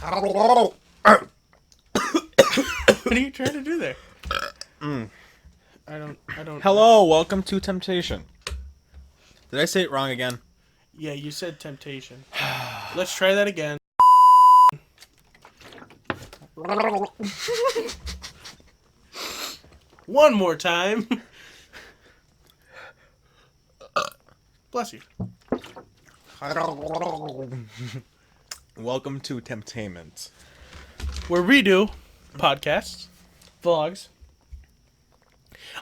What are you trying to do there? I don't. Hello, welcome to Temptation. Did I say it wrong again? Yeah, you said temptation. Let's try that again. One more time. Bless you. Welcome to Temptainment. Where we do podcasts, vlogs,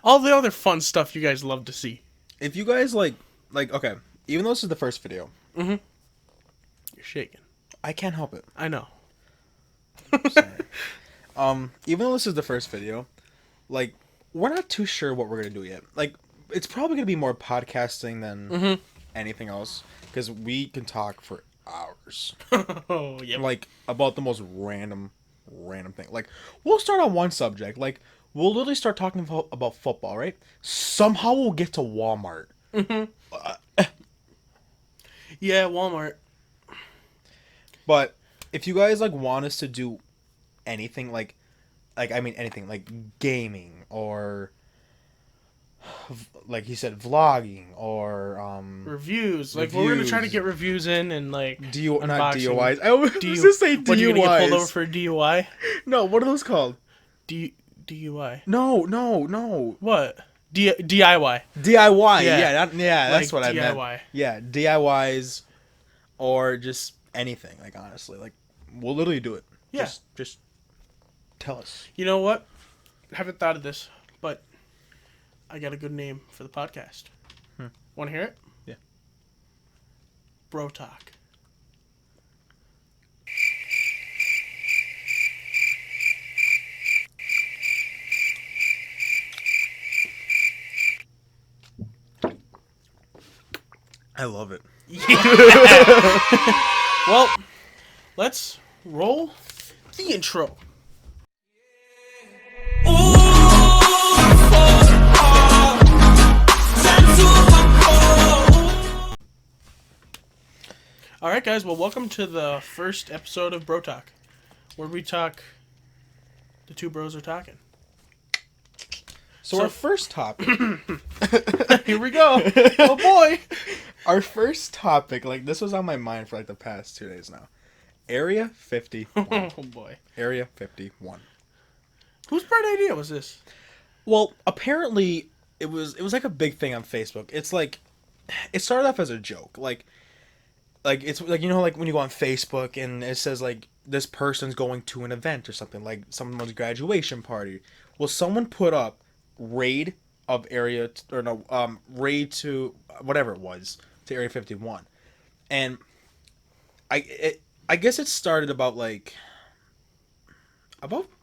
all the other fun stuff you guys love to see. If you guys okay, even though this is the first video, You're shaking. I can't help it. I know. Even though this is the first video, we're not too sure what we're gonna do yet. It's probably gonna be more podcasting than anything else, because we can talk for hours. Oh, yeah. About the most random thing. We'll start on one subject. We'll literally start talking about football, right? Somehow we'll get to Walmart. Yeah, Walmart. But if you guys want us to do anything anything gaming or like he said vlogging or Reviews. We're gonna try to get reviews in and not unboxing. DUIs. I was just say DUIs. What, are you gonna get pulled over for a DUI? No, what are those called? DUI. No. What? DIY. DIY. Yeah. That's what DIY. I meant. Yeah, DIYs or just anything. Honestly, we'll literally do it. Yeah. Just tell us. You know what? I haven't thought of this, but I got a good name for the podcast. Want to hear it? Yeah. Bro Talk. I love it. Well, let's roll the intro. Alright guys, well welcome to the first episode of Bro Talk, where we talk, the two bros are talking. So our first topic. Here we go. Oh boy. Our first topic, this was on my mind for the past 2 days now. Area 51. Oh boy. Area 51. Whose bright idea was this? Well, apparently it was a big thing on Facebook. It's it started off as a joke. It's when you go on Facebook and it says this person's going to an event or something, someone's graduation party. Well, someone put up raid of raid to whatever it was to Area 51, and I guess it started about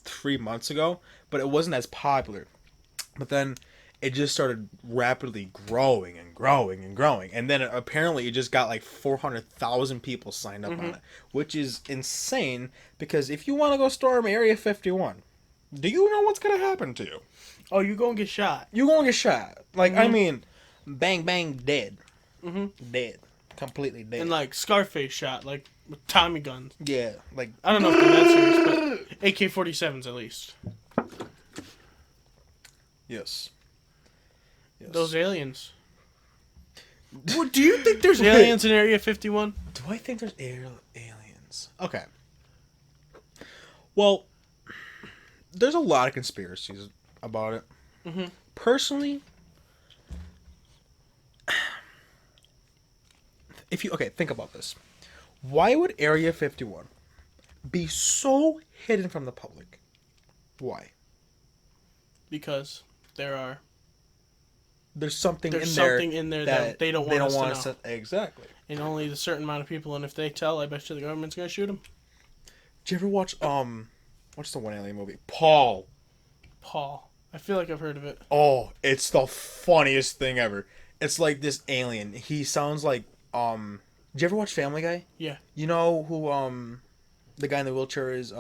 3 months ago, but it wasn't as popular. But then it just started rapidly growing, and then apparently it just got 400,000 people signed up on it, which is insane. Because if you want to go storm Area 51, do you know what's gonna happen to you? Oh, you gonna get shot. You gonna get shot. I mean, bang bang, dead. Dead, completely dead. And Scarface shot, with Tommy guns. Yeah, I don't know if they're that serious, but AK-47s at least. Yes. Those aliens. Well, do you think there's aliens in Area 51? Do I think there's aliens? Okay. Well, there's a lot of conspiracies about it. Personally, think about this. Why would Area 51 be so hidden from the public? Why? Because there's something in there that they don't want us to know. Exactly. And only a certain amount of people, and if they tell, I bet you the government's gonna shoot them. Did you ever watch what's the one alien movie? Paul. I feel like I've heard of it. Oh, it's the funniest thing ever. It's this alien. He sounds like did you ever watch Family Guy? Yeah. You know who the guy in the wheelchair is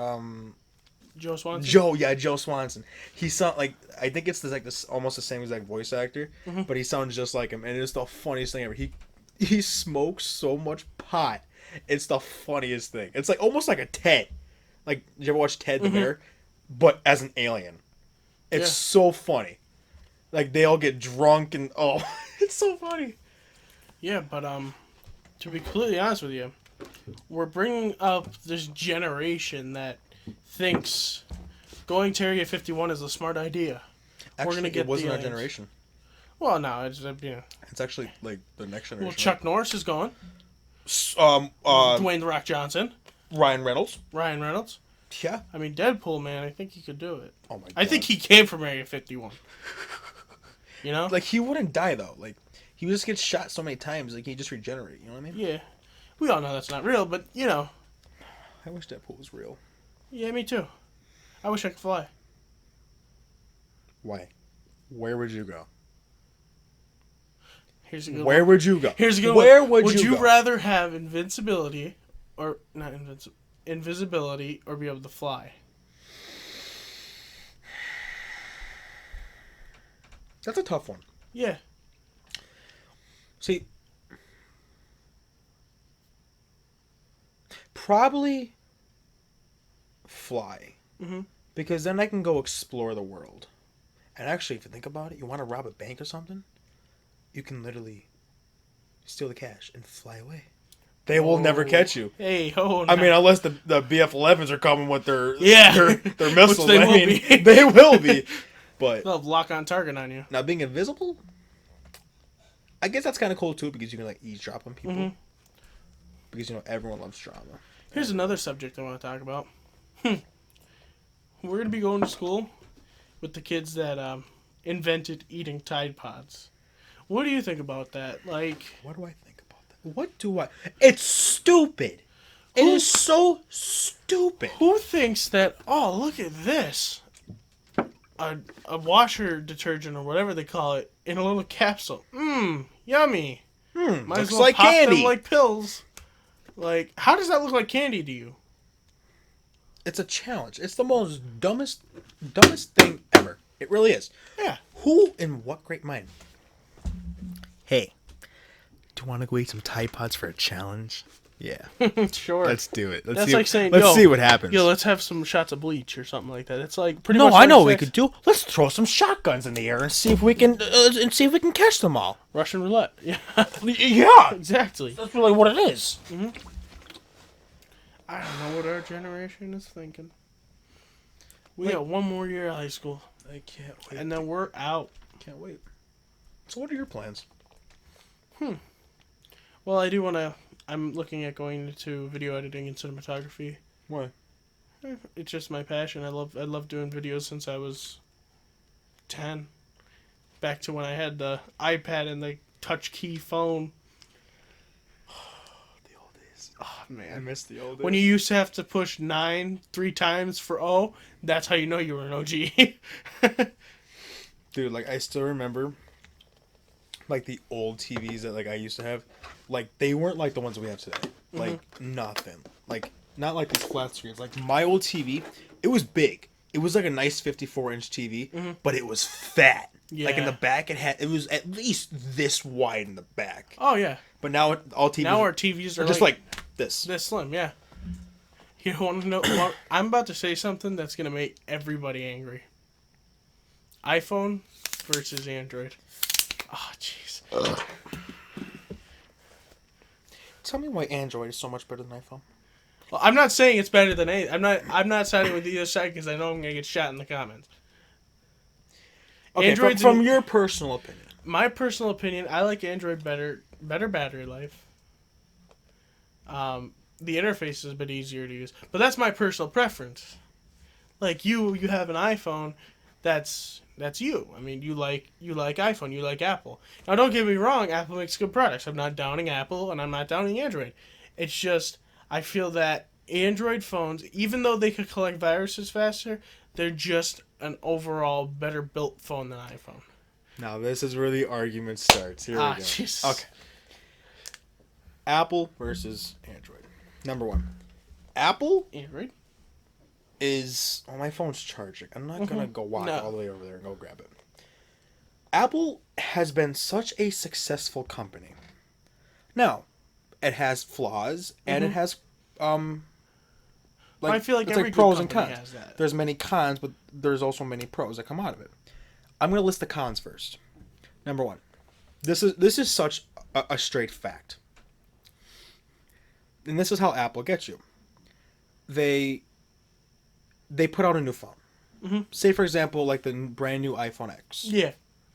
Joe Swanson? Joe Swanson. He sound I think it's this almost the same exact voice actor, but he sounds just like him, and it's the funniest thing ever. He smokes so much pot It's the funniest thing. It's like almost like a Tet. Like, did you ever watch Ted the Bear? But as an alien. It's so funny. Like, they all get drunk and, oh, it's so funny. Yeah, but, to be completely honest with you, we're bringing up this generation that thinks going to Area 51 is a smart idea. Actually, we're gonna get it wasn't the our aliens. generation. Well, no, it's, It's actually, like, the next generation. Well, Chuck Norris is going. Dwayne The Rock Johnson. Ryan Reynolds. Ryan Reynolds. Yeah. I mean, Deadpool, man, I think he could do it. Oh, my God. I think he came from Area 51. You know? Like, he wouldn't die, though. Like, he just gets shot so many times, like, he just regenerate. You know what I mean? Yeah. We all know that's not real, but, you know. I wish Deadpool was real. Yeah, me too. I wish I could fly. Why? Where would you go? Here's a good Where one. would you go? Here's a good Where one. would you go? rather have invisibility, or not invisibility, or be able to fly? That's a tough one. Yeah. See, probably fly. Mm-hmm. Because then I can go explore the world. And actually, if you think about it, you want to rob a bank or something, you can literally steal the cash and fly away. They will never catch you. Hey, I mean, unless the BF-11s are coming with their their missiles. Which they I will mean, be. they will be. But they'll have lock-on target on you. now being invisible, I guess that's kind of cool too, because you can like eavesdrop on people. Mm-hmm. Because everyone loves drama. Here's another subject I want to talk about. We're gonna be going to school with the kids that invented eating Tide Pods. What do you think about that? Like, what do I think about that? What do I? It's stupid. It is so stupid. Who thinks that? Oh, look at this. A washer detergent or whatever they call it in a little capsule. Yummy. Might Looks as well like pop candy. them like pills. Like, how does that look like candy to you? It's a challenge. It's the most dumbest thing ever. It really is. Yeah. Who in what great mind? Hey, do you want to go eat some Tide Pods for a challenge? Yeah. Sure. Let's do it. That's like saying, let's see what happens. Yo, let's have some shots of bleach or something like that. It's like pretty No, much. I know what we sex. could do. Let's throw some shotguns in the air and see if we can catch them all. Russian roulette. Yeah. Yeah, Exactly. that's really what it is. I don't know what our generation is thinking. We got one more year of high school, I can't wait. and then we're out. Can't wait. So, what are your plans? Well, I do want to. I'm looking at going into video editing and cinematography. Why? It's just my passion. I love doing videos since I was 10. Back to when I had the iPad and the touch key phone. The old days. Oh man, I miss the old days. when you used to have to push 9 3 times for O, that's how you know you were an OG. Dude, like I still remember, like the old TVs that like I used to have, like they weren't like the ones we have today. Like nothing. Like not like these flat screens. Like my old TV, it was big. It was like a nice 54-inch TV, but it was fat. Yeah. Like in the back, it was at least this wide in the back. Oh yeah. But now all TVs Now our TVs are just like this. this slim. Yeah. You want to know? Well, I'm about to say something that's gonna make everybody angry. iPhone versus Android. Oh jeez. Tell me why Android is so much better than iPhone. Well, I'm not saying it's better than any. I'm not siding with either side because I know I'm gonna get shot in the comments. Okay, Android's from your personal opinion. My personal opinion, I like Android better battery life. The interface is a bit easier to use, but that's my personal preference. Like you have an iPhone, that's you. I mean, you like iPhone, you like Apple. Now, don't get me wrong, Apple makes good products. I'm not downing Apple, and I'm not downing Android. It's just I feel that Android phones, even though they could collect viruses faster, they're just an overall better built phone than iPhone. Now this is where the argument starts. Here we go. Jesus. Okay. Apple versus Android. Number one. Apple Android. is... Oh, my phone's charging. I'm not going to go walk No. all the way over there and go grab it. Apple has been such a successful company. Now, it has flaws and it has I feel like it's every like pros good and company cons. has that. There's many cons, but there's also many pros that come out of it. I'm gonna list the cons first. Number one, this is such a straight fact, and this is how Apple gets you. They put out a new phone. Mm-hmm. Say for example, like the brand new iPhone X. Yeah.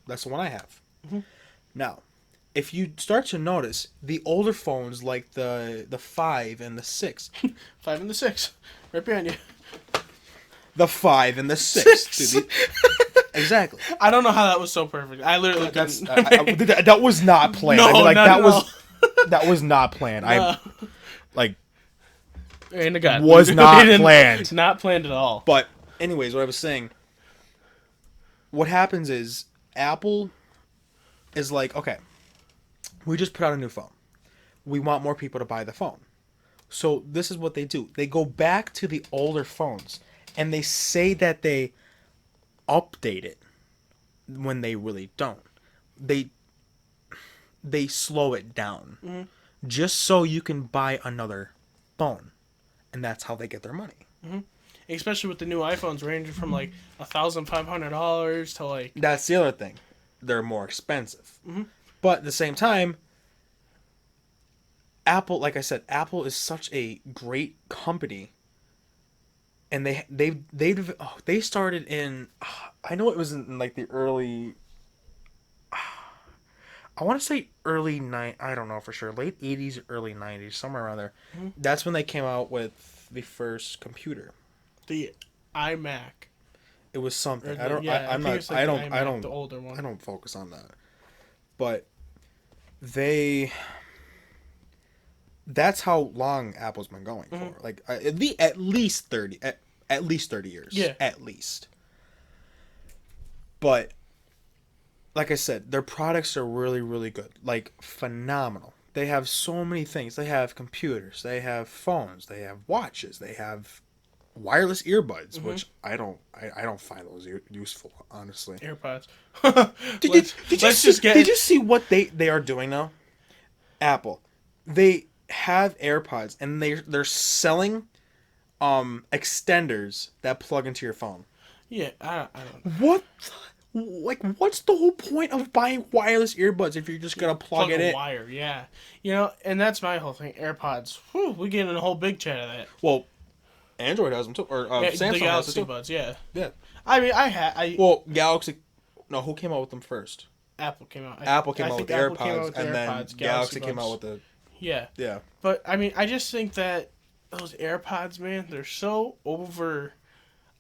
That's the one I have. Mm-hmm. Now, if you start to notice the older phones, like the 5 and the 6, 5 and the 6, right behind you. the 5 and the 6, dude. Exactly. I don't know how that was so perfect. I literally that was not planned. No, I mean, like not that at was all. that was not planned. No. And to God, was not planned. Not planned at all. But anyways, what I was saying, what happens is Apple is like, okay, we just put out a new phone. We want more people to buy the phone. So this is what they do. They go back to the older phones and they say that they update it when they really don't. They slow it down just so you can buy another phone. And that's how they get their money. Mm-hmm. Especially with the new iPhones ranging from like $1,500 to like... That's the other thing. They're more expensive. Mm-hmm. But at the same time, Apple, like I said, Apple is such a great company. And they started in... I know it was in like the early... I want to say I don't know for sure. Late 80s, early 90s, somewhere around there. Mm-hmm. That's when they came out with the first computer. The iMac. It was something. The, I don't. yeah, I'm not. I don't. iMac, I don't. The older one. I don't focus on that. But they. That's how long Apple's been going for. Like at least 30. At least 30 years. Yeah. At least. But. Like I said, their products are really, really good. Like, phenomenal. They have so many things. They have computers. They have phones. They have watches. They have wireless earbuds, which I don't find those useful, honestly. AirPods. Did you see what they are doing now? Apple. They have AirPods, and they're selling extenders that plug into your phone. Yeah, I don't know. What? Like, what's the whole point of buying wireless earbuds if you're just gonna plug it in? Wire, yeah. You know, and that's my whole thing. AirPods. Whew, we get in a whole big chat of that. Well, Android has them too, or Samsung the has them Galaxy too. Buds, yeah. Yeah. I mean, Well, Galaxy. No, who came out with them first? Apple came out. Apple came out with the AirPods, and then Galaxy came out with the. Yeah. Yeah. But I mean, I just think that those AirPods, man, they're so over.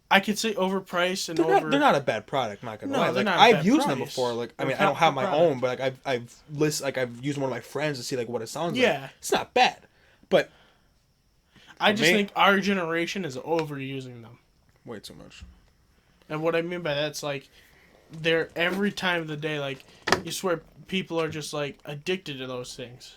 I could say overpriced and they're not a bad product. Not gonna lie. They're Like, not a I've bad used price. them before. Like, I mean, They're I don't have my product. own, but like I've used one of my friends to see like what it sounds like. Yeah. It's not bad, but I just think our generation is overusing them. Way too much. And what I mean by that's like, they're every time of the day. Like, you swear people are just like addicted to those things.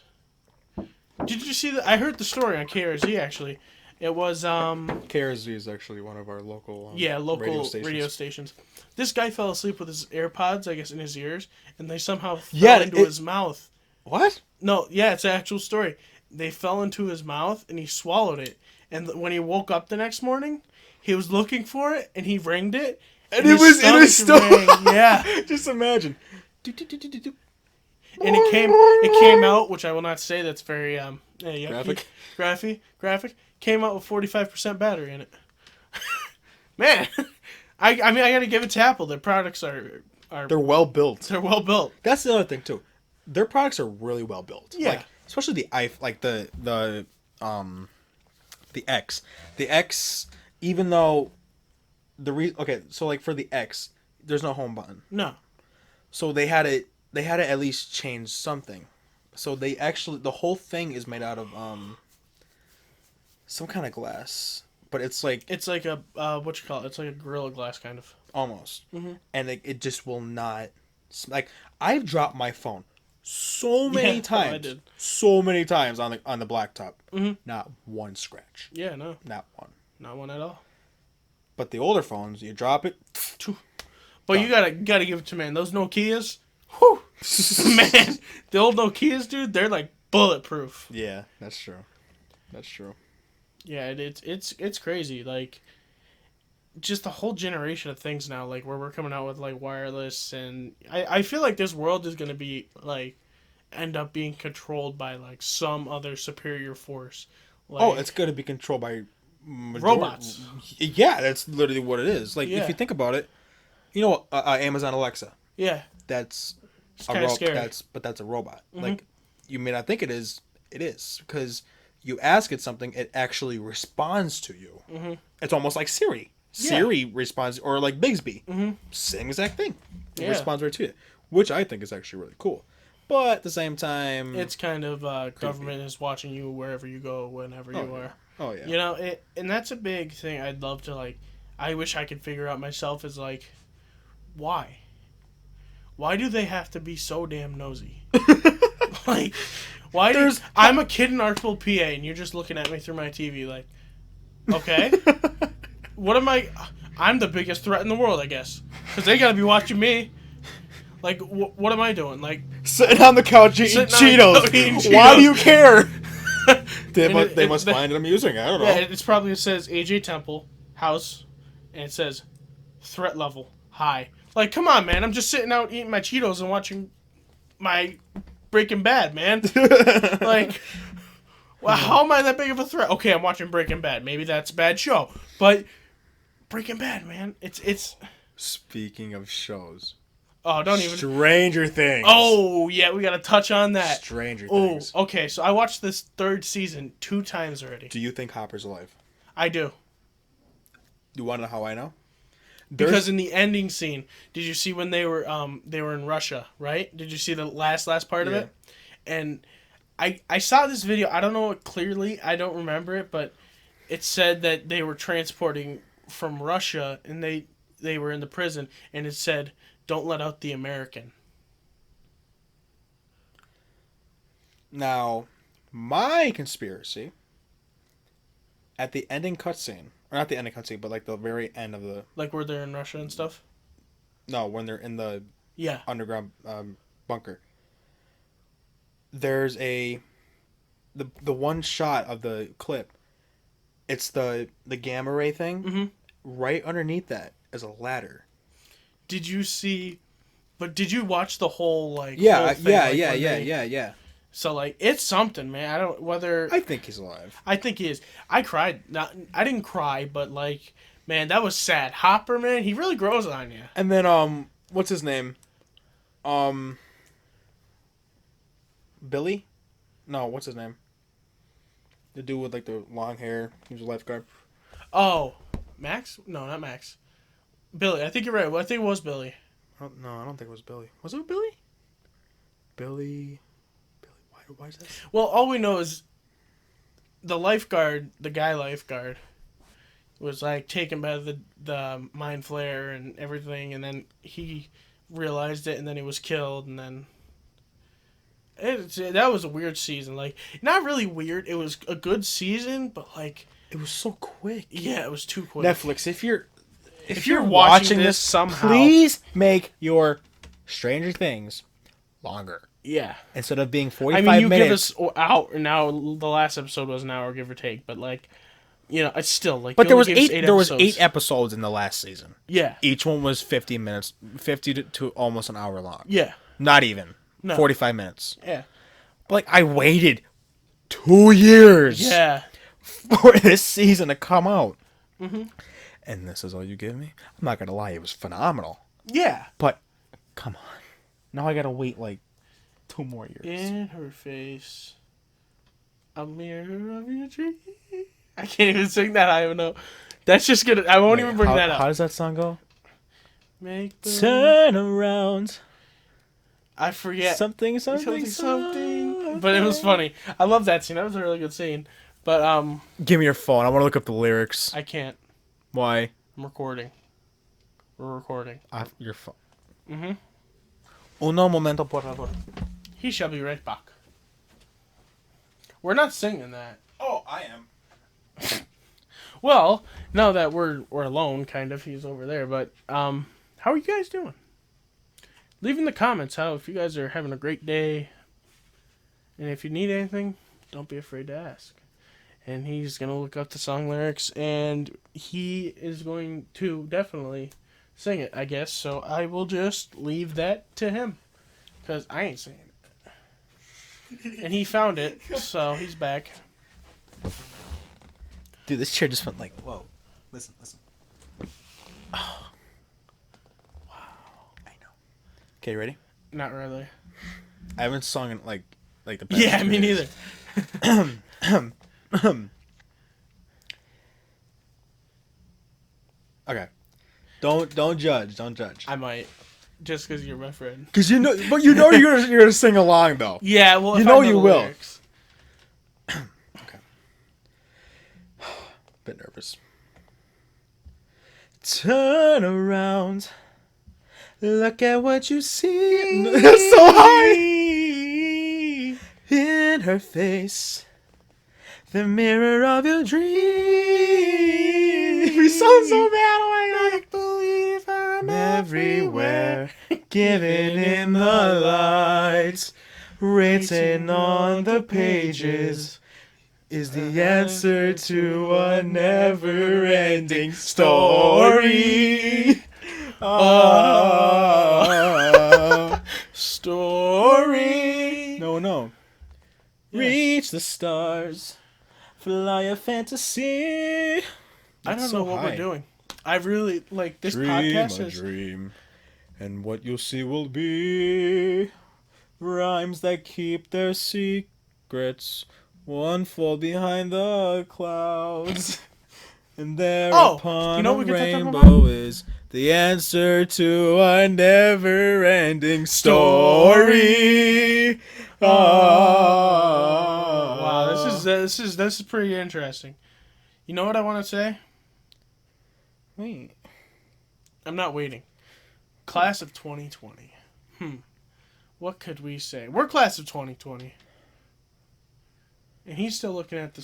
Did you see that? I heard the story on KRZ actually. It was KRZ is actually one of our local radio stations. This guy fell asleep with his AirPods, I guess, in his ears, and they somehow fell into his mouth. What? No, yeah, it's an actual story. They fell into his mouth, and he swallowed it. And when he woke up the next morning, he was looking for it, and he rang it, and it was in his stomach. Yeah, just imagine. And it came out, which I will not say. That's very graphic. Came out with 45% battery in it. Man, I mean, I gotta give it to Apple. Their products are they're well built. They're well built. That's the other thing too. Their products are really well built. Yeah. Like, especially the X. The X, even though so like for the X, there's no home button. No. So they had to at least change something. So they actually, the whole thing is made out of some kind of glass, but it's like a what you call it? It's like a Gorilla Glass kind of. Almost. Mm-hmm. And it just will not, like, I've dropped my phone so many times. I did. So many times on the blacktop. Mm-hmm. Not one scratch. Yeah, no. Not one. Not one at all. But the older phones, you drop it. But done. You gotta give it to man. Those Nokias, whew, man. The old Nokias, dude, they're like bulletproof. Yeah, that's true. That's true. Yeah, it's crazy. Like, just the whole generation of things now, like where we're coming out with like wireless, and I feel like this world is gonna be like end up being controlled by like some other superior force, Oh, like it's going to be controlled by robots. Yeah, that's literally what it is. Like if Yeah, you think about it, Amazon Alexa. yeah, That's it's kind of scary. that's a robot. Hmm. Like you may not think it is. It is because you ask it something, it actually responds to you. Hmm. It's almost like Siri. Yeah. Siri responds, or like Bigsby, Hmm. same exact thing. It Yeah. responds right to you, which I think is actually really cool. But at the same time, It's kind of government is watching you wherever you go, whenever oh you yeah, are. oh yeah. You know, and that's a big thing. I'd love to like. I wish I could figure out myself is like, why? Why do they have to be so damn nosy? Like, why? I'm a kid in Archibald, PA, and you're just looking at me through my TV, like, okay, what am I? I'm the biggest threat in the world, I guess, because they gotta be watching me. Like, what am I doing? Like, Sitting on the couch eating Cheetos. Eating Cheetos. Why do you care? They must the, find it amusing. I don't know. Yeah, it's probably, it says AJ Temple house, and it says threat level high. Like, come on, man! I'm just sitting out eating my Cheetos and watching my Breaking Bad, man. Like, well, how am I that big of a threat? Okay, I'm watching Breaking Bad. Maybe that's a bad show, but Breaking Bad, man, it's. Speaking of shows, Oh, don't even. Stranger Things. Oh yeah, we gotta touch on that. Stranger Oh, Things. okay. So I watched this third season 2 times already. Do you think Hopper's alive? I do. You want to know how I know? Because in the ending scene, did you see when they were in Russia, right? Did you see the last part of it? And I saw this video. I don't know it clearly. I don't remember it, but it said that they were transporting from Russia, and they were in the prison, and it said, "Don't let out the American." Now, my conspiracy at the ending cutscene, or not the ending cutscene, but like the very end of the Like where they're in Russia and stuff. no, when they're in the Yeah. underground bunker. There's the one shot of the clip. It's the gamma ray thing. Mm-hmm. Right underneath that is a ladder. Did you see? But did you watch the whole like? Yeah, whole thing, yeah. So like, it's something, man. I don't whether. I think he's alive. I think he is. I cried. Not. I didn't cry, but like, man, that was sad. Hopper, man, he really grows on you. And then what's his name? Billy? No, what's his name? The dude with like the long hair. He was a lifeguard. Oh, Max? No, not Max. Billy. I think you're right. Well, I think it was Billy. Oh, no, I don't think it was Billy. Was it Billy? Billy. Why is that? Well, all we know is the lifeguard, the guy lifeguard, was like taken by the mind flare and everything, and then he realized it, and then he was killed, and then that was a weird season. Like, not really weird. It was a good season, but like It was so quick. yeah, it was too quick. Netflix, if you're watching this somehow, please make your Stranger Things longer. Yeah. Instead of being 45 I minutes. mean, you give us out now. The last episode was an hour, give or take, but like, you know, it's still like. But you there only was gave us there was episodes. 8 episodes in the last season. Yeah. Each one was 50 minutes, 50 to almost an hour long. Yeah. Not even. No. 45 minutes. Yeah. Like, I waited 2 years. Yeah. For this season to come out. Mm-hmm. And this is all you give me? I'm not gonna lie, it was phenomenal. Yeah. But come on. Now I gotta wait like 2 more years. In her face, a mirror of your dream. I can't even sing that. I don't know. That's just gonna. I won't even bring that up. How does that song go? Make Turn around. I forget Something. But it was funny. I love that scene. That was a really good scene. But Give me your phone. I want to look up the lyrics. I can't. Why? I'm recording. We're recording. Your phone. Mm-hmm. Uno momento, por favor. He shall be right back. We're not singing that. Oh, I am. Well, now that we're alone, kind of, he's over there. But how are you guys doing? Leave in the comments if you guys are having a great day, and if you need anything, don't be afraid to ask. and he's gonna look up the song lyrics, and he is going to definitely sing it, I guess. So I will just leave that to him, because I ain't singing it. And he found it, so he's back. Dude, this chair just went like, whoa. Listen. Oh. Wow. I know. Okay, you ready? Not really. I haven't sung in like the past Yeah, 2 me days. neither. Okay. Don't judge. Don't judge. I might, just because you're my friend. Cause you know, but you know you're gonna sing along though. Yeah, well, You if know I you the will. lyrics. Okay. Bit nervous. Turn around. Look at what you see. That's so high. In her face. The mirror of your dreams. We sound so bad. Oh my god. Believe I'm Everywhere. Giving in the lights. Written on the pages. Is the answer to a never-ending story. Story. No. Yeah. Reach the stars. Fly a fantasy. I don't know what we're doing. I really like this podcast is dream, and what you'll see will be rhymes that keep their secrets. One fall behind the clouds, and there upon you know a what we could talk about? rainbow is the answer to a never-ending story. Wow, this is pretty interesting. You know what I want to say? Wait. I'm not waiting. Class of 2020. What could we say? We're class of 2020. And he's still looking at the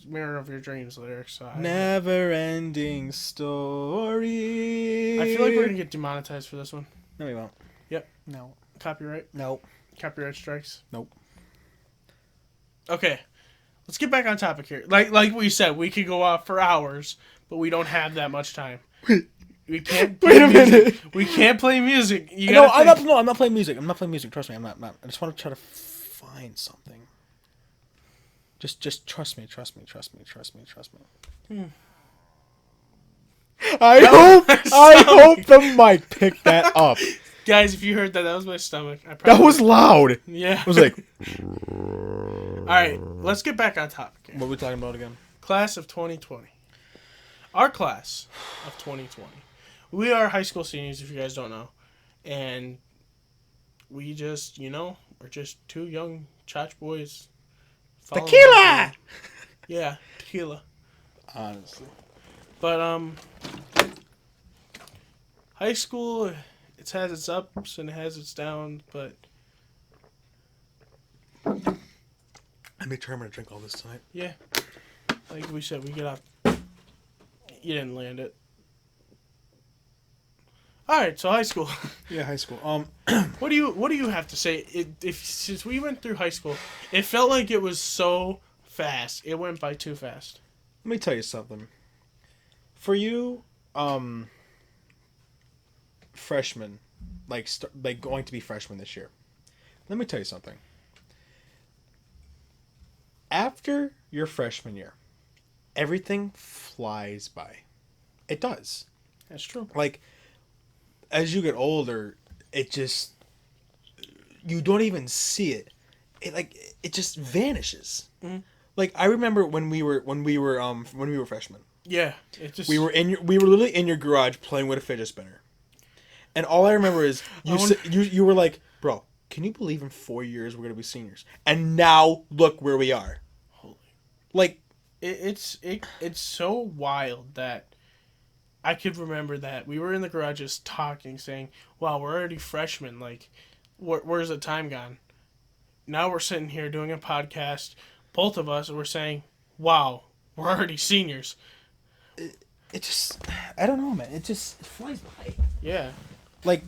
mirror of your dreams lyrics. So Never-ending story. I feel like we're gonna get demonetized for this one. No, we won't. Yep. No. Copyright. No. Copyright strikes. Nope. Okay, let's get back on topic here. Like we said, we could go off for hours, but we don't have that much time. We can't. Wait a minute. Music. We can't play music. I'm not playing music. I'm not playing music. Trust me. I'm not. I just want to try to find something. Just trust me. Trust me. I hope the mic picked that up. Guys, if you heard that, that was my stomach. That was loud. Yeah. It was like. All right, let's get back on topic here. What are we talking about again? Class of 2020. Our class of 2020. We are high school seniors, if you guys don't know. And we just, we're just two young chotch boys. Tequila! Yeah, tequila. Honestly. But, high school, it has its ups and it has its downs, but... I made sure I'm going to drink all this tonight. Yeah. Like we said, we get up. You didn't land it. All right, so high school. Yeah, high school. What do you have to say? Since we went through high school, it felt like it was so fast. It went by too fast. Let me tell you something. For you, freshmen, like going to be freshmen this year. Let me tell you something. After your freshman year, everything flies by. It does. That's true. Like, as you get older, it just, you don't even see it. It just vanishes. Mm-hmm. Like, I remember when we were freshmen. Yeah, we were literally in your garage playing with a fidget spinner, and all I remember is you were like, bro, can you believe in 4 years we're gonna be seniors? And now look where we are. Holy, like it's so wild that I could remember that we were in the garage just talking, saying, "Wow, we're already freshmen. Like, where's the time gone?" Now we're sitting here doing a podcast, both of us, and we're saying, "Wow, we're already seniors." It just, I don't know, man. It flies by. Yeah. Like,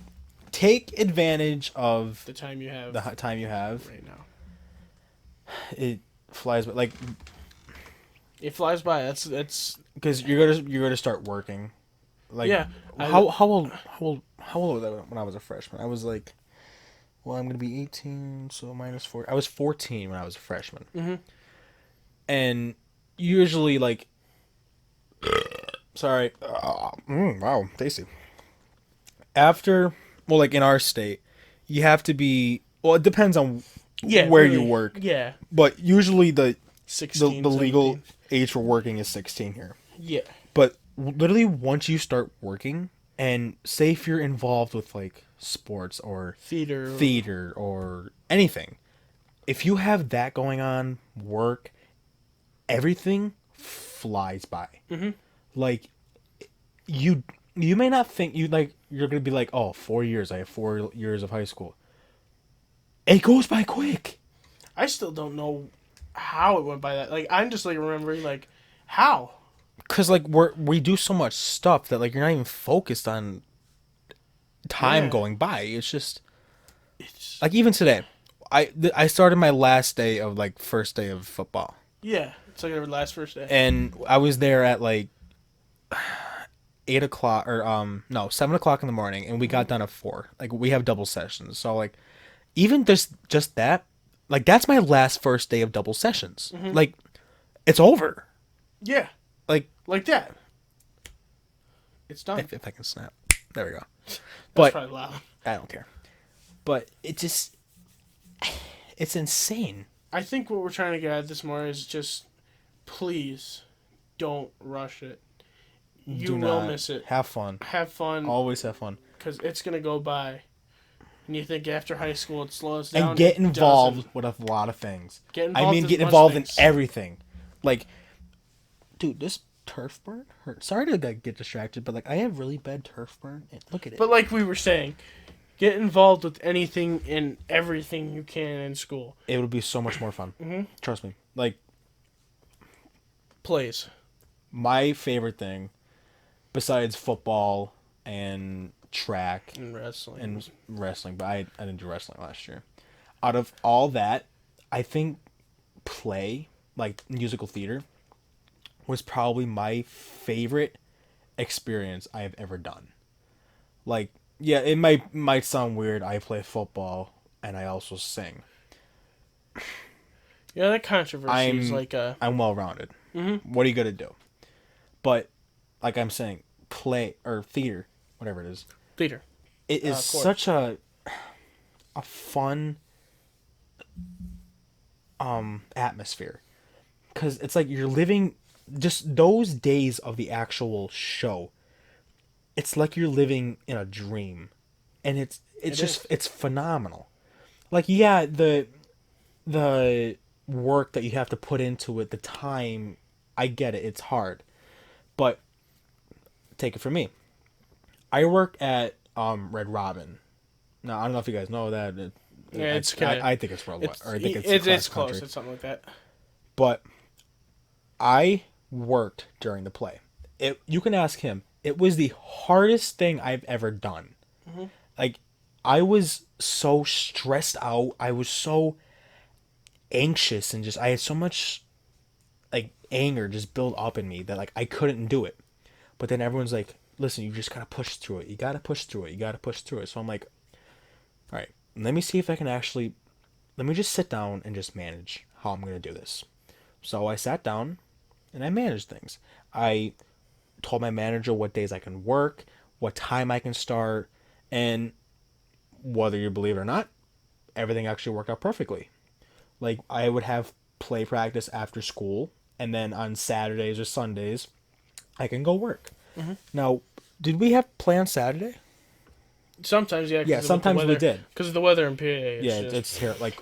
take advantage of the time you have. Time you have right now. It flies by. Like, It flies by. That's because you're gonna start working. Like, yeah. how old was I when I was a freshman? I was like, well, I'm gonna be 18, so minus 4. I was 14 when I was a freshman, Mm-hmm. and usually like, sorry, wow, tasty. After, well, like in our state, you have to be. Well, it depends on Yeah, where you really. work, Yeah, but usually the 16, legal 17. age for working is 16 here. Yeah. But literally, once you start working, and say if you're involved with like sports or Theater. theater or anything, if you have that going on, work, everything flies by. Mm-hmm. Like you may not think you're gonna be like, oh, 4 years. I have 4 years of high school. It goes by quick. I still don't know how it went by that. Like, I'm just like remembering like how. Cause like we do so much stuff that like you're not even focused on time Yeah. going by. It's just It's like even today, I started my last day of like first day of football, yeah. It's like our last first day. and I was there at like 8 o'clock or no 7 o'clock in the morning, and we got done at 4. Like we have double sessions, so like even just that, like that's my last first day of double sessions. Like it's over. Yeah, Like like that. It's done. if I can snap, there we go. That's But probably loud. I don't care. But it just it's insane. I think what we're trying to get at this more is just, please, don't rush it. You Do will not miss it. Have fun. Have fun, Always have fun. because it's gonna go by. And you think after high school it slows down. And get It involved doesn't. with a lot of things. Get involved Get in involved in things. everything. Like, dude, this turf burn hurt. Sorry to like get distracted, but like I have really bad turf burn. And look at it. But like we were saying, get involved with anything and everything you can in school. It would be so much more fun. Trust me. Like Plays. my favorite thing, besides football and track And wrestling. and wrestling, but I didn't do wrestling last year. Out of all that, I think play, like musical theater, was probably my favorite experience I have ever done. Like, yeah, it might sound weird. I play football and I also sing. Yeah, that controversy is like a. I'm well rounded. Mm-hmm. What are you gonna do? But like I'm saying, play or theater, whatever it is, Theater. it is Of course. such a fun atmosphere, because it's like you're living just those days of the actual show. It's like you're living in a dream, and it's phenomenal. Like, yeah, the work that you have to put into it, the time, I get it, it's hard, but take it from me, I work at Red Robin. Now I don't know if you guys know that. Yeah, it's kinda, I think it's worldwide, or I think it's it's across the close. country. It's something like that. But I worked during the play. You can ask him. It was the hardest thing I've ever done. Like, I was so stressed out. I was so anxious, and just I had so much like anger just build up in me that like I couldn't do it. But then everyone's like, "Listen, you just gotta push through it. You gotta push through it. You gotta push through it." So I'm like, "All right, let me see if I can actually. Let me just sit down and just manage how I'm gonna do this." So I sat down and I managed things. I told my manager what days I can work, what time I can start, and whether you believe it or not, everything actually worked out perfectly. Like, I would have play practice after school, and then on Saturdays or Sundays, I can go work. Now, did we have play on Saturday? Sometimes, yeah. Yeah, sometimes we did. Because of the weather in PA. Yeah, it's here. Like,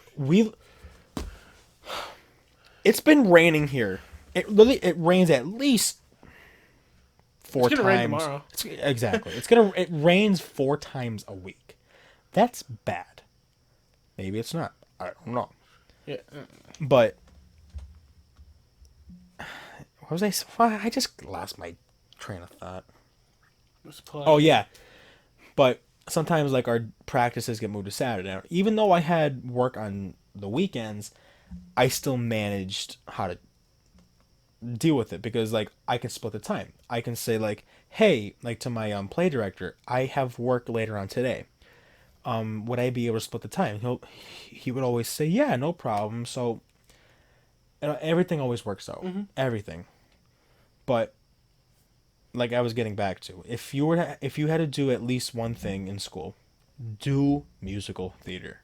it's been raining here. It rains at least 4 It's times. gonna rain tomorrow. Exactly. It rains 4 times a week. That's bad. Maybe it's not. I don't know. Yeah. But what was I? I just lost my train of thought. Oh yeah, but sometimes like our practices get moved to Saturday. Even though I had work on the weekends, I still managed how to deal with it because like I can split the time. I can say like, hey, like to my play director, I have work later on today. Would I be able to split the time? He would always say, yeah, no problem. So everything always works out. Mm-hmm. Everything. But like I was getting back to, if you had to do at least one thing in school, do musical theater.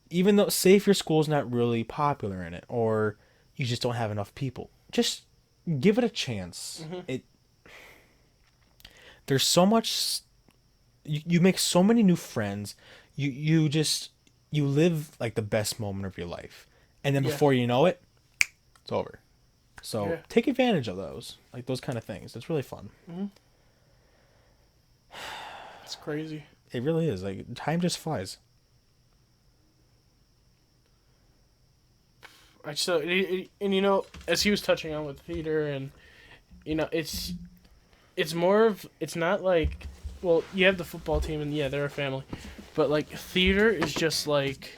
Even though say if your school's not really popular in it or you just don't have enough people, just give it a chance. Mm-hmm. There's so much you make so many new friends. You live like the best moment of your life. And then before you know it, it's over. So take advantage of those. Like those kind of things. It's really fun. Mm-hmm. It's crazy. It really is. Like time just flies. So, and you know, as he was touching on with theater, and you know, it's more of, it's not like, well, you have the football team, and yeah, they're a family, but like theater is just like,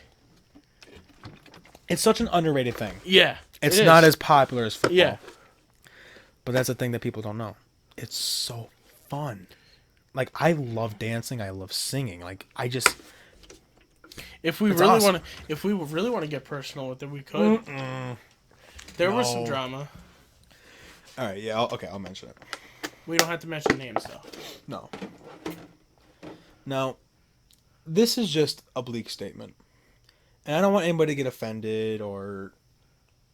it's such an underrated thing. Yeah, it's not as popular as football. Yeah, but that's the thing that people don't know. It's so fun. Like I love dancing. I love singing. Like I just. If we really want to get personal with it, we could. There was some drama. All right, yeah, I'll mention it. We don't have to mention names though. No. Now, this is just a bleak statement, and I don't want anybody to get offended, or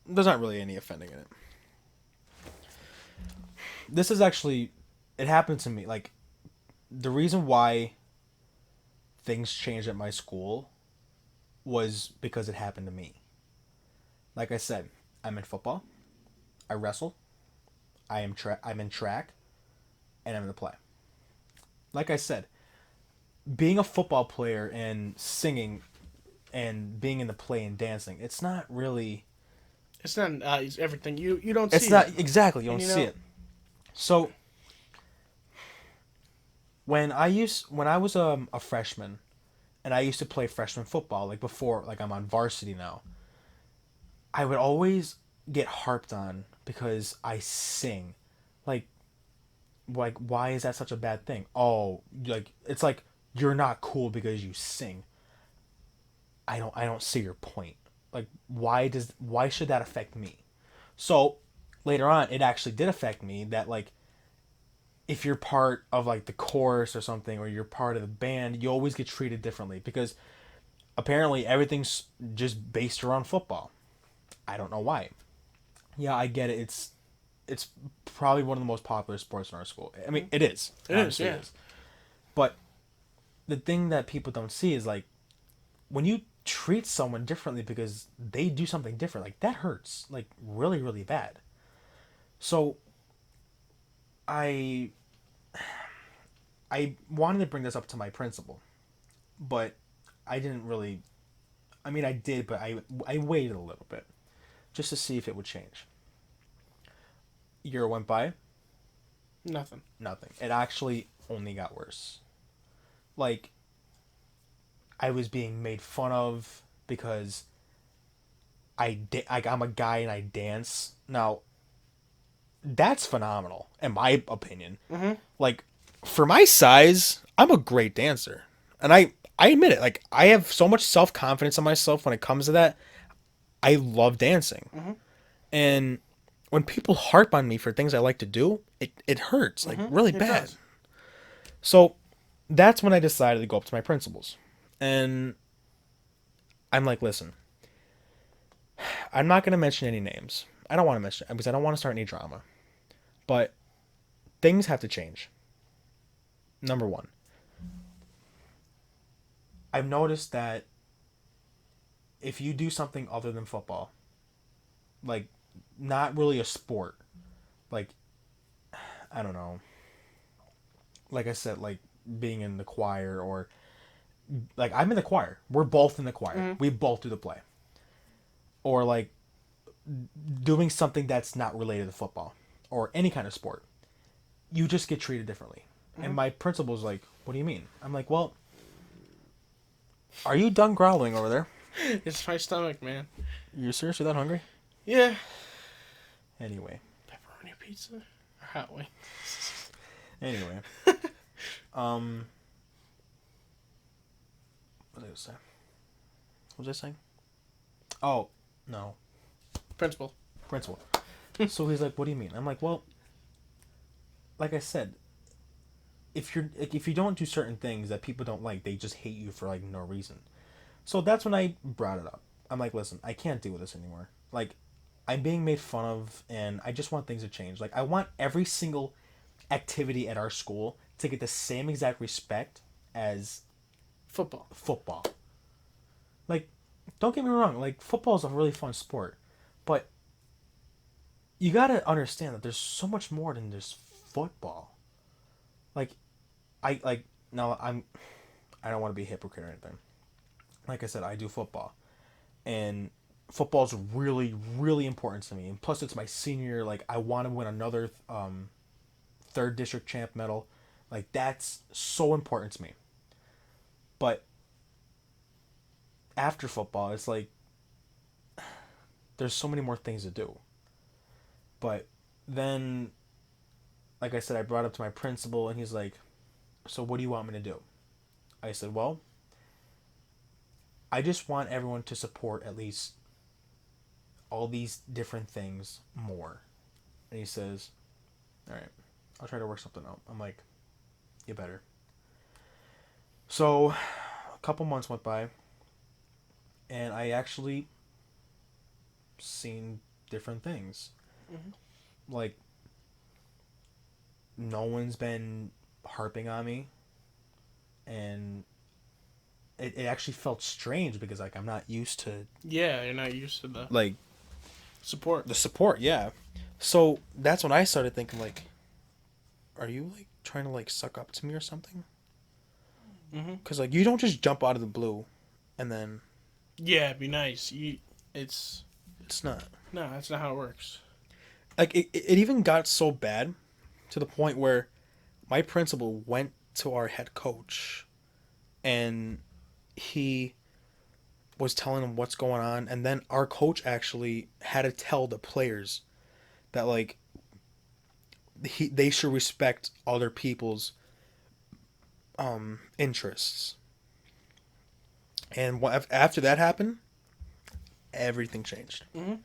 there's not really any offending in it. This is actually, it happened to me. Like, the reason why things changed at my school was because it happened to me. Like I said, I'm in football, I wrestle, I'm in track, and I'm in the play. Like I said, being a football player and singing and being in the play and dancing, it's not really... It's not everything. You don't see it. It's not... Exactly, you don't see it. So, when I was a freshman, and I used to play freshman football, like before, like I'm on varsity now, I would always get harped on because I sing. Like, why is that such a bad thing? Oh, like, it's like, you're not cool because you sing. I don't see your point. Like, why should that affect me? So, later on, it actually did affect me that, like, if you're part of like the chorus or something, or you're part of the band, you always get treated differently because apparently everything's just based around football. I don't know why. Yeah, I get it. It's probably one of the most popular sports in our school. I mean, it is. It is, yeah. But the thing that people don't see is like when you treat someone differently because they do something different, like that hurts like really, really bad. So I wanted to bring this up to my principal, but I didn't really. I mean, I did, but I waited a little bit just to see if it would change. Year went by. Nothing. It actually only got worse. Like, I was being made fun of because I'm a guy and I dance. Now, that's phenomenal, in my opinion. Mm-hmm. Like, for my size, I'm a great dancer. And I admit it. Like, I have so much self-confidence in myself when it comes to that. I love dancing. Mm-hmm. And when people harp on me for things I like to do, it hurts, like, really bad. Does. So, that's when I decided to go up to my principals. And I'm like, listen, I'm not going to mention any names. I don't want to mention it because I don't want to start any drama. But things have to change. Number one, I've noticed that if you do something other than football, like not really a sport, like, I don't know, like I said, like being in the choir, or like I'm in the choir. We're both in the choir. Mm-hmm. We both do the play. Or like doing something that's not related to football or any kind of sport, you just get treated differently. Mm-hmm. And my principal's like, what do you mean? I'm like, well, are you done growling over there? It's my stomach, man. You're seriously that hungry? Yeah. Anyway. Pepperoni pizza or hot wings? Anyway. What was I going to say? What was I saying? Oh, no. Principal. So he's like, what do you mean? I'm like, well, like I said, if you don't do certain things that people don't like, they just hate you for like no reason. So that's when I brought it up. I'm like, listen, I can't deal with this anymore. Like, I'm being made fun of, and I just want things to change. Like, I want every single activity at our school to get the same exact respect as Football. Like, don't get me wrong. Like, football is a really fun sport, but you gotta understand that there's so much more than just football. Like, now I don't want to be a hypocrite or anything. Like I said, I do football, and football's really, really important to me. And plus, it's my senior year. Like, I want to win another third district champ medal. Like, that's so important to me. But after football, it's like there's so many more things to do. But then, like I said, I brought it up to my principal, and he's like, so what do you want me to do? I said, well, I just want everyone to support at least all these different things more. And he says, all right, I'll try to work something out. I'm like, you better. So a couple months went by, and I actually seen different things. Mm-hmm. Like, no one's been harping on me, and it actually felt strange because, like, I'm not used to... Yeah, you're not used to the... Like... Support. The support, yeah. So, that's when I started thinking, like, are you, like, trying to, like, suck up to me or something? Because, like, you don't just jump out of the blue and then... Yeah, it'd be nice. It's not. No, that's not how it works. Like, it even got so bad to the point where my principal went to our head coach and he was telling him what's going on, and then our coach actually had to tell the players that, like, they should respect other people's interests. And after that happened, everything changed. Mm-hmm.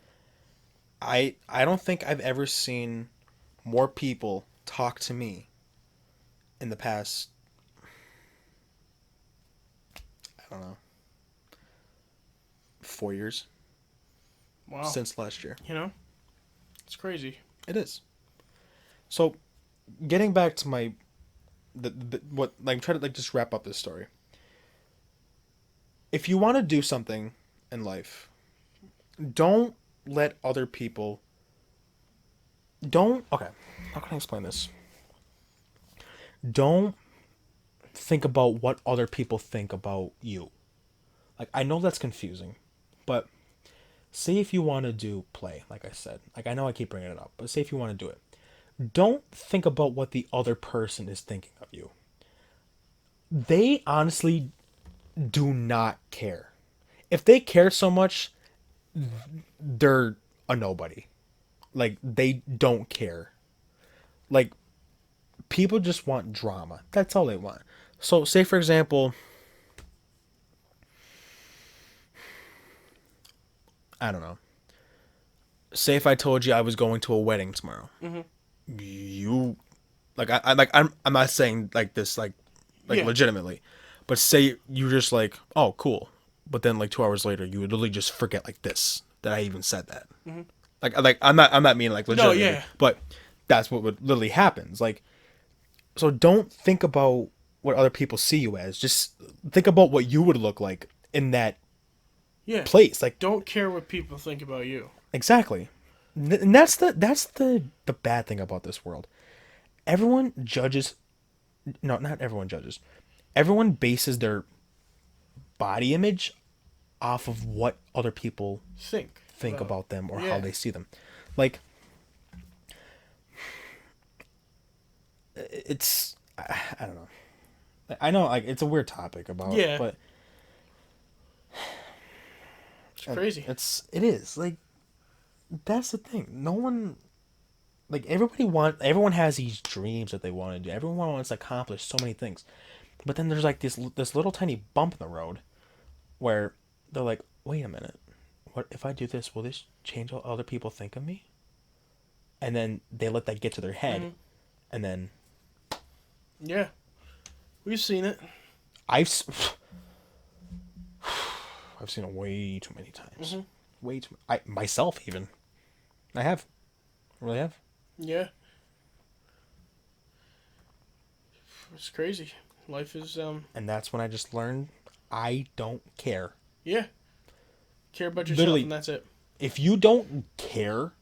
I don't think I've ever seen more people talk to me in the past, I don't know, 4 years. Wow. Since last year. You know? It's crazy. It is. So, getting back to my... what, like, I'm trying to, like, just wrap up this story. If you want to do something in life, don't let other people... Okay, how can I explain this? Don't think about what other people think about you. Like, I know that's confusing, but say if you want to play, like I said. Like, I know I keep bringing it up, but say if you want to do it. Don't think about what the other person is thinking of you. They honestly do not care. If they care so much, they're a nobody. Like, they don't care. Like, people just want drama. That's all they want. So, say for example, I don't know. Say if I told you I was going to a wedding tomorrow. Mm-hmm. You, like, I'm not saying like this, like yeah. Legitimately, but say you just like, oh, cool, but then like 2 hours later, you would literally just forget like this that I even said that. Mm-hmm. Like I'm not meaning like legitimately, no, yeah. But that's what would literally happens. Like, so don't think about what other people see you as. Just think about what you would look like in that place. Like, don't care what people think about you. Exactly. And that's the bad thing about this world. Everyone judges... No, not everyone judges. Everyone bases their body image off of what other people think about them or how they see them. Like, it's... I don't know. I know, like, it's a weird topic about it, but... It's crazy. It is. Like, that's the thing. No one, like, everyone has these dreams that they want to do. Everyone wants to accomplish so many things. But then there's, like, this little tiny bump in the road where they're like, wait a minute. What if I do this? Will this change how other people think of me? And then they let that get to their head. And then... Yeah. We've seen it. I've seen it way too many times. Way too... myself, even. I have. I really have. Yeah. It's crazy. Life is, And that's when I just learned I don't care. Yeah. Care about yourself, Literally, and that's it. If you don't care,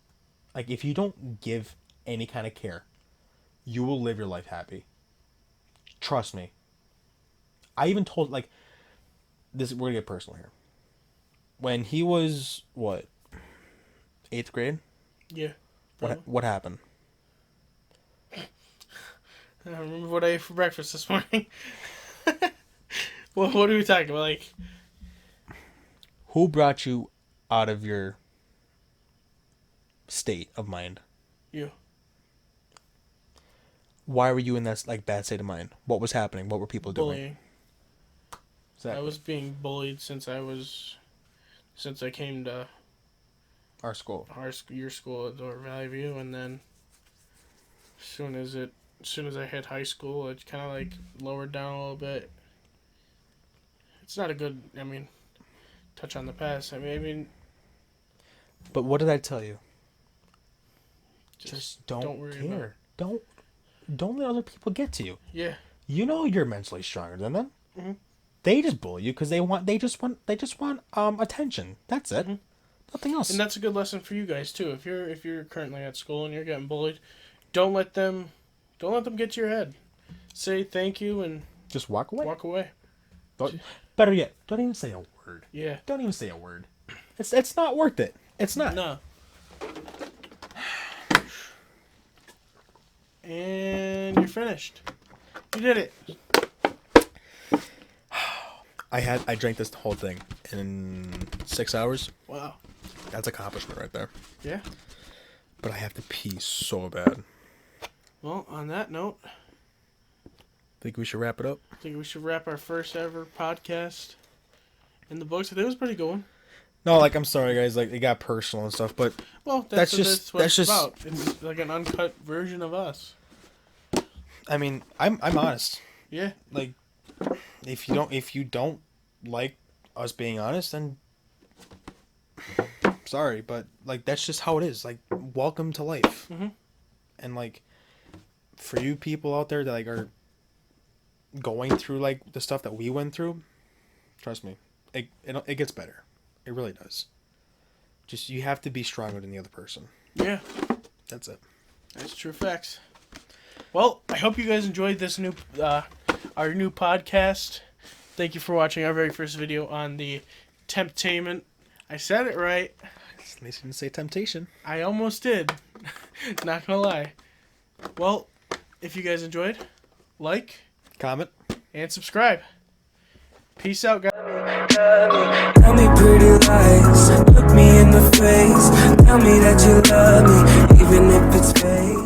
like, if you don't give any kind of care, you will live your life happy. Trust me. I even told, like, this, we're gonna get personal here. When he was, what, 8th grade? Yeah. What happened? I don't remember what I ate for breakfast this morning. Well, what are we talking about? Like, who brought you out of your state of mind? You. Why were you in that, like, bad state of mind? What was happening? What were people doing? Bullying. Exactly. I was being bullied since I came to Our school. your school at Door Valley View, and then as soon as I hit high school, it kind of like lowered down a little bit. It's not a good, touch on the past. I mean. But what did I tell you? Just don't worry care. Don't let other people get to you. Yeah. You know you're mentally stronger than them. Mm-hmm. They just bully you because they just want attention. That's it. Nothing else. And that's a good lesson for you guys too. If you're currently at school and you're getting bullied, don't let them get to your head. Say thank you and just walk away. Walk away. Better yet, don't even say a word. Yeah. Don't even say a word. It's not worth it. It's not. No. And you're finished. You did it. I drank this whole thing in 6 hours. Wow. That's accomplishment right there. Yeah. But I have to pee so bad. Well, on that note, Think we should wrap it up? I think we should wrap our first ever podcast in the books. I think it was a pretty good one. No, like, I'm sorry, guys. Like, it got personal and stuff, but well, that's what it's about. It's like an uncut version of us. I mean, I'm honest. Yeah. Like, if you don't like us being honest, then sorry, but like that's just how it is. Like, welcome to life. Mm-hmm. And like, for you people out there that like are going through like the stuff that we went through, trust me, it gets better. It really does. Just you have to be stronger than the other person. Yeah. That's it. That's true facts. Well, I hope you guys enjoyed this our new podcast. Thank you for watching our very first video on the Temptainment. I said it right. At least you didn't say temptation. I almost did. Not gonna lie. Well, if you guys enjoyed, like, comment, and subscribe. Peace out, guys. Tell me pretty lies, look me in the face. Tell me that you love me, even if it's fake.